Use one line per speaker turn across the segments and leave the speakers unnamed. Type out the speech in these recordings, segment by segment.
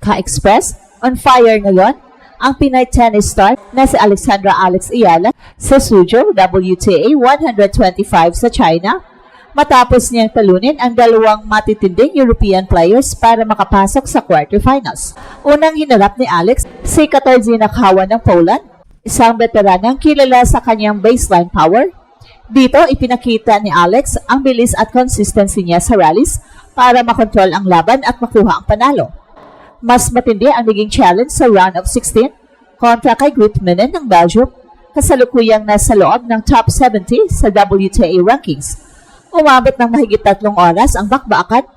Ka-express, on fire ngayon ang Pinay tennis star na si Alexandra Alex Ayala sa Suzhou WTA 125 sa China matapos niyang talunin ang dalawang matitinding European players para makapasok sa quarterfinals. Unang hinarap ni Alex si Katarzyna Kawa ng Poland, isang veteranang kilala sa kanyang baseline power. Dito, ipinakita ni Alex ang bilis at consistency niya sa rallies para makontrol ang laban at makuha ang panalo. Mas matindi ang naging challenge sa round of 16 kontra kay Grittmanen ng Belgium, kasalukuyang nasa loob ng top 70 sa WTA rankings. Umabot ng mahigit 3 oras ang bakbakan,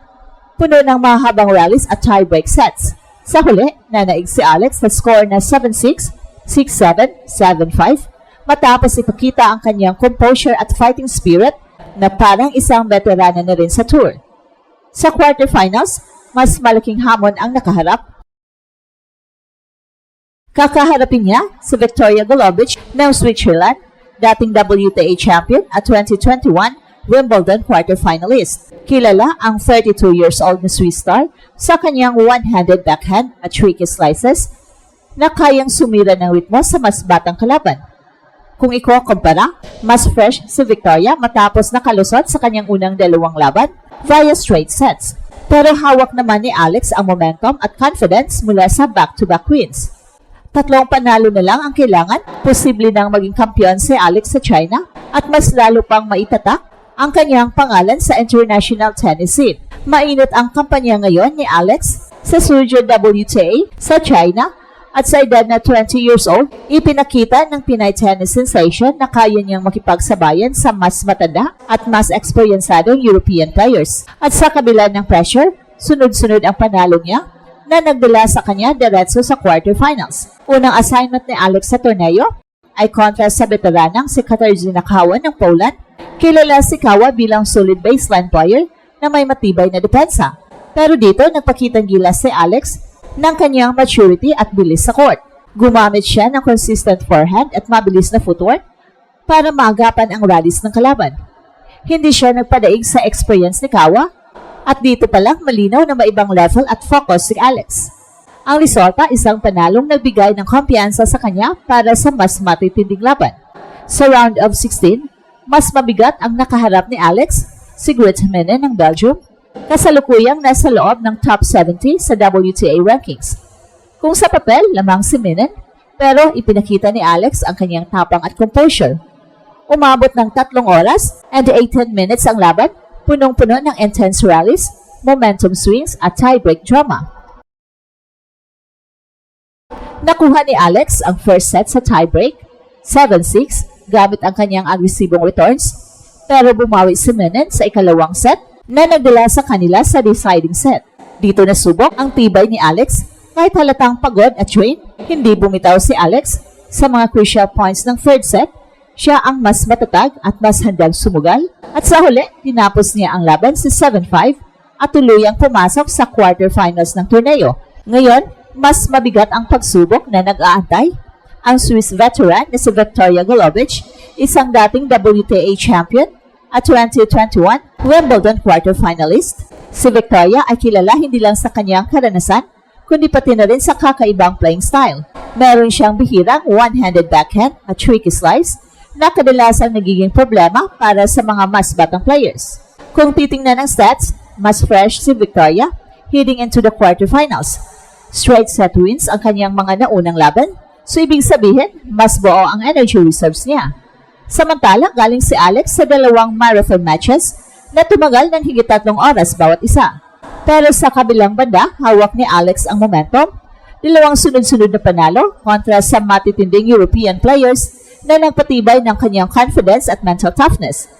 puno ng mahabang rallies at tie-break sets. Sa huli, nanaig si Alex sa score na 7-6, 6-7, 7-5, matapos ipakita ang kanyang composure at fighting spirit na parang isang veterana na rin sa tour. Sa quarterfinals, mas malaking hamon ang nakaharap. Kakaharapin niya si Victoria Golubic ng Switzerland, dating WTA champion at 2021 Wimbledon quarterfinalist. Kilala ang 32 years old na Swiss star sa kanyang one-handed backhand at tricky slices na kayang sumira ng ritmo sa mas batang kalaban. Kung ikukumpara, mas fresh si Victoria matapos nakalusot sa kanyang unang dalawang laban via straight sets. Pero hawak naman ni Alex ang momentum at confidence mula sa back-to-back wins. 3 panalo na lang ang kailangan, posible nang maging kampiyon si Alex sa China at mas lalo pang maitatak ang kanyang pangalan sa international tennis scene. Mainit ang kampanya ngayon ni Alex sa Suzhou WTA sa China at sa edad na 20 years old, ipinakita ng Pinay tennis sensation na kaya niyang makipagsabayan sa mas matanda at mas eksperyensadong European players. At sa kabila ng pressure, sunod-sunod ang panalo niya na nagdala sa kanya diretso sa quarterfinals. Unang assignment ni Alex sa torneo ay kontra sa veteranang si Katarzyna Kawa ng Poland. Kilala si Kawa bilang solid baseline player na may matibay na depensa. Pero dito, nagpakitang gilas si Alex ng kanyang maturity at bilis sa court. Gumamit siya ng consistent forehand at mabilis na footwork para maagapan ang rallies ng kalaban. Hindi siya nagpadaig sa experience ni Kawa at dito palang malinaw na maibang level at focus si Alex. Ang resulta, isang panalong nagbigay ng kumpiyansa sa kanya para sa mas matitinding laban. Sa round of 16, mas mabigat ang nakaharap ni Alex, si Grittmanen ng Belgium, kasalukuyang nasa loob ng top 70 sa WTA rankings. Kung sa papel, lamang si Menen, pero ipinakita ni Alex ang kanyang tapang at composure. Umabot ng 3 oras and 18 minutes ang laban, punong-puno ng intense rallies, momentum swings at tie-break drama. Nakuha ni Alex ang first set sa tie-break, 7-6, gamit ang kanyang agresibong returns, pero bumawi si Menen sa ikalawang set na nagdala sa kanila sa deciding set. Dito nasubok ang tibay ni Alex. Kahit halatang pagod at train, hindi bumitaw si Alex. Sa mga crucial points ng third set, siya ang mas matatag at mas handang sumugal. At sa huli, tinapos niya ang laban sa 7-5 at tuluyang pumasok sa quarterfinals ng torneo. Ngayon, mas mabigat ang pagsubok na nag-aantay. Ang Swiss veteran na si Victoria Golubic, isang dating WTA champion at 2021 Wimbledon quarterfinalist. Si Victoria ay kilala hindi lang sa kanyang karanasan, kundi pati na rin sa kakaibang playing style. Meron siyang bihirang one-handed backhand at tricky slice na kadalasang nagiging problema para sa mga mas batang players. Kung titingnan ng stats, mas fresh si Victoria heading into the quarterfinals. Straight set wins ang kanyang mga naunang laban, so ibig sabihin, mas buo ang energy reserves niya. Samantala, galing si Alex sa 2 marathon matches na tumagal ng higit 3 oras bawat isa. Pero sa kabilang banda, hawak ni Alex ang momentum, 2 sunod-sunod na panalo kontra sa matitinding European players na nagpatibay ng kanyang confidence at mental toughness.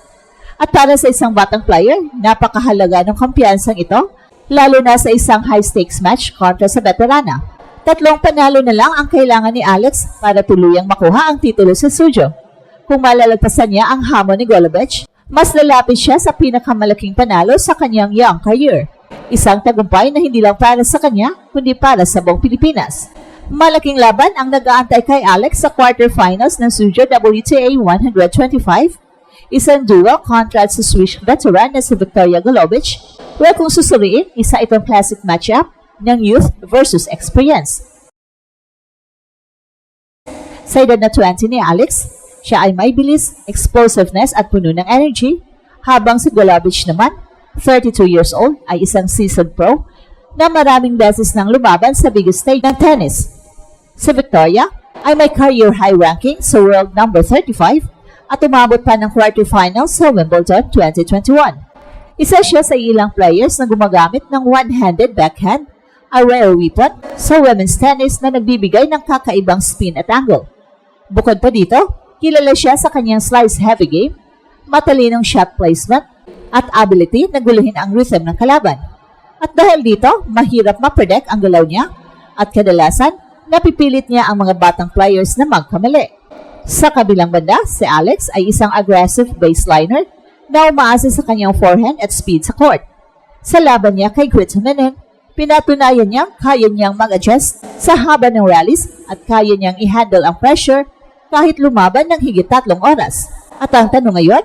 At para sa isang batang player, napakahalaga ng kumpiyansang ito, lalo na sa isang high-stakes match kontra sa veterana. 3 panalo na lang ang kailangan ni Alex para tuluyang makuha ang titulo sa Suzhou. Kung malalagpasan niya ang hamon ni Golubic, mas lalapit siya sa pinakamalaking panalo sa kanyang young career. Isang tagumpay na hindi lang para sa kanya, kundi para sa buong Pilipinas. Malaking laban ang nag-aantay kay Alex sa quarterfinals ng Suzhou WTA 125. Isang duo kontra sa Swiss veteran na si Victoria Golubic, where kung susuriin, isa itong classic matchup ng youth versus experience. Sa edad na 20 ni Alex, siya ay may bilis, explosiveness at puno ng energy, habang si Golubic naman, 32 years old, ay isang seasoned pro na maraming beses nang lumaban sa biggest stage ng tennis. Si Victoria ay may career high ranking sa world number 35 at umabot pa ng quarterfinals sa Wimbledon 2021. Isa siya sa ilang players na gumagamit ng one-handed backhand, a rare weapon sa women's tennis na nagbibigay ng kakaibang spin at angle. Bukod pa dito, kilala siya sa kanyang slice-heavy game, matalinong shot placement, at ability na guluhin ang rhythm ng kalaban. At dahil dito, mahirap ma-predict ang galaw niya at kadalasan, napipilit niya ang mga batang players na magkamali. Sa kabilang banda, si Alex ay isang aggressive baseliner na umaasa sa kanyang forehand at speed sa court. Sa laban niya kay Grittmanen, pinatunayan niyang kaya niyang mag-adjust sa haba ng rallies at kaya niyang i-handle ang pressure kahit lumaban ng higit 3 oras. At ang tanong ngayon,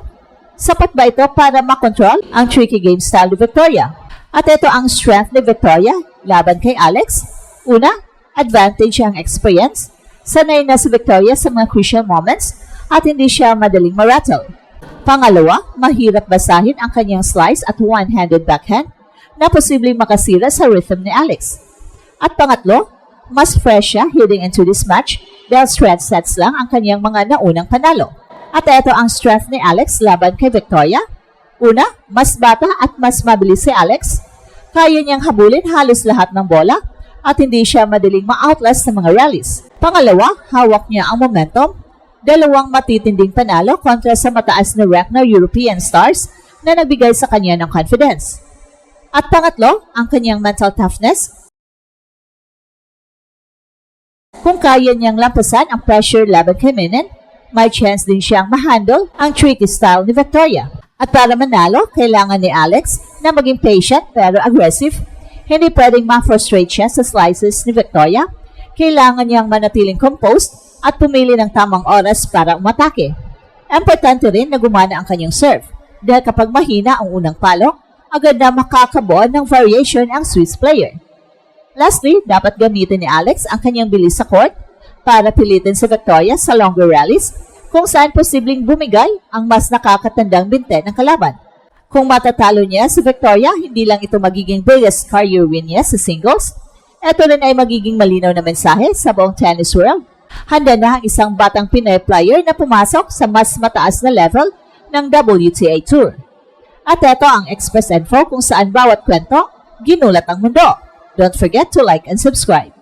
sapat ba ito para makontrol ang tricky game style ni Victoria? At ito ang strength ni Victoria laban kay Alex. Una, advantage ang experience. Sanay na si Victoria sa mga crucial moments at hindi siya madaling marattle. Pangalawa, mahirap basahin ang kanyang slice at one-handed backhand na posibleng makasira sa rhythm ni Alex. At pangatlo, mas fresh siya heading into this match dahil straight sets lang ang kanyang mga naunang panalo. At ito ang strength ni Alex laban kay Victoria. Una, mas bata at mas mabilis si Alex. Kaya niyang habulin halos lahat ng bola at hindi siya madaling ma-outlast sa mga rallies. Pangalawa, hawak niya ang momentum. 2 matitinding panalo kontra sa mataas na rank na European stars na nagbigay sa kanya ng confidence. At pangatlo, ang kanyang mental toughness. Kung kaya niyang lampasan ang pressure laban kay Menen, may chance din siyang ma-handle ang tricky style ni Victoria. At para manalo, kailangan ni Alex na maging patient pero aggressive. Hindi pwedeng ma-frustrate siya sa slices ni Victoria. Kailangan niyang manatiling composed at pumili ng tamang oras para umatake. Importante rin na gumana ang kanyang serve dahil kapag mahina ang unang palo, agad na makakabuo ng variation ang Swiss player. Lastly, dapat gamitin ni Alex ang kanyang bilis sa court para pilitin si Victoria sa longer rallies kung saan posibleng bumigay ang mas nakakatandang binte ng kalaban. Kung matatalo niya si Victoria, hindi lang ito magiging biggest career win niya sa singles, ito rin ay magiging malinaw na mensahe sa buong tennis world. Handa na ang isang batang Pinoy player na pumasok sa mas mataas na level ng WTA Tour. At ito ang Express Info kung saan bawat kwento, ginulat ang mundo. Don't forget to like and subscribe.